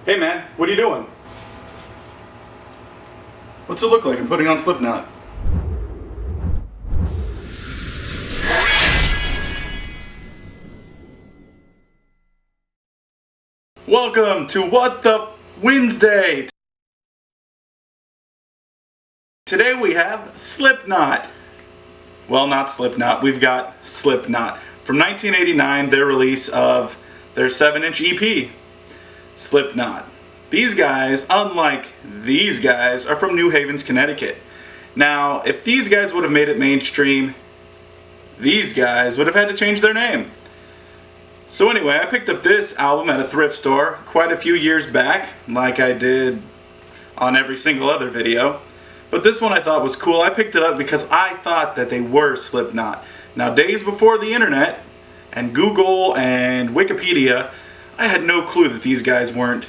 Hey man, what are you doing? What's it look like? I'm putting on Slipknot. Welcome to What the Wednesday. Today we have Slipknot. Well, not Slipknot, we've got Slipknot. From 1989, their release of their 7-inch EP, Slipknot. These guys, unlike these guys, are from New Haven, Connecticut. Now, if these guys would have made it mainstream, these guys would have had to change their name. So anyway, I picked up this album at a thrift store quite a few years back, like I did on every single other video. But this one I thought was cool. I picked it up because I thought that they were Slipknot. Now, days before the internet and Google and Wikipedia, I had no clue that these guys weren't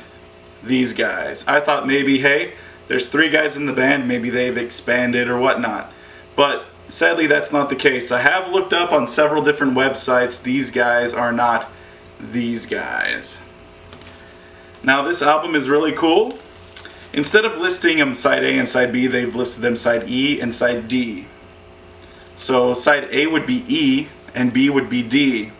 these guys. I thought maybe, hey, there's 3 guys in the band, maybe they've expanded or whatnot. But sadly, that's not the case. I have looked up on several different websites. These guys are not these guys. Now, this album is really cool. Instead of listing them side A and side B, they've listed them side E and side D. So side A would be E and B would be D.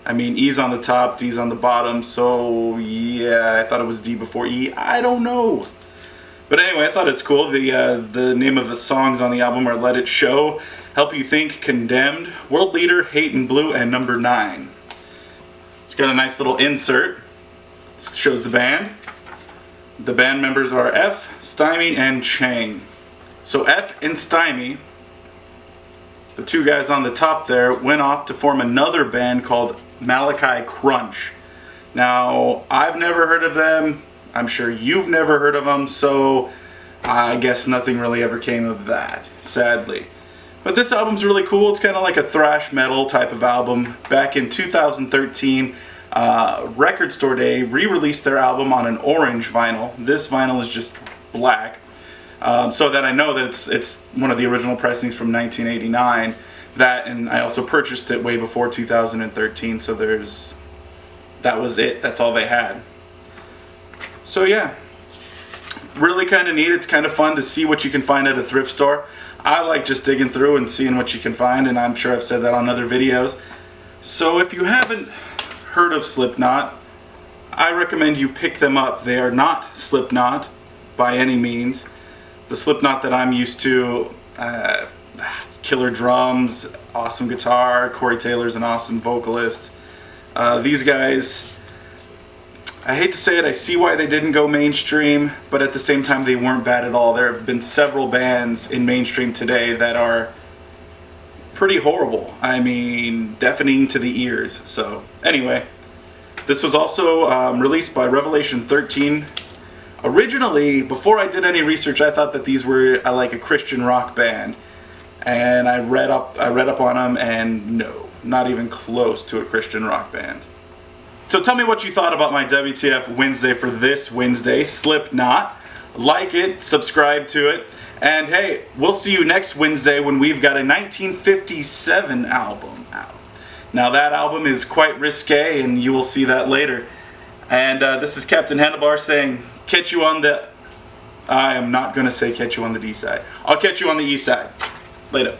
I mean, E's on the top, D's on the bottom, so yeah, I thought it was D before E. I don't know. But anyway, I thought it's cool. The name of the songs on the album are Let It Show, Help You Think, Condemned, World Leader, Hate in Blue, and Number 9. It's got a nice little insert. It shows the band. The band members are F, Stymie, and Chang. So F and Stymie, the 2 guys on the top there, went off to form another band called Malachi Crunch. Now, I've never heard of them. I'm sure you've never heard of them, so I guess nothing really ever came of that, sadly. But this album's really cool. It's kind of like a thrash metal type of album. Back in 2013, Record Store Day re-released their album on an orange vinyl. This vinyl is just black. So that I know that it's one of the original pressings from 1989. That, and I also purchased it way before 2013, so that was it. That's all they had. So yeah, really kind of neat. It's kind of fun to see what you can find at a thrift store. I like just digging through and seeing what you can find, and I'm sure I've said that on other videos. So if you haven't heard of Slipknot, I recommend you pick them up. They are not Slipknot by any means. The Slipknot that I'm used to, killer drums, awesome guitar, Corey Taylor's an awesome vocalist. These guys, I hate to say it, I see why they didn't go mainstream, but at the same time they weren't bad at all. There have been several bands in mainstream today that are pretty horrible. I mean, deafening to the ears. So anyway, this was also released by Revelation 13. Originally, before I did any research, I thought that these were like a Christian rock band, and I read up on them, and no, not even close to a Christian rock band. So tell me what you thought about my WTF Wednesday for this Wednesday, Slipknot. Like it, subscribe to it, and hey, we'll see you next Wednesday when we've got a 1957 album out. Now that album is quite risque, and you will see that later. And this is Captain Handlebar saying, catch you on the... I am not going to say catch you on the D side. I'll catch you on the E side. Later.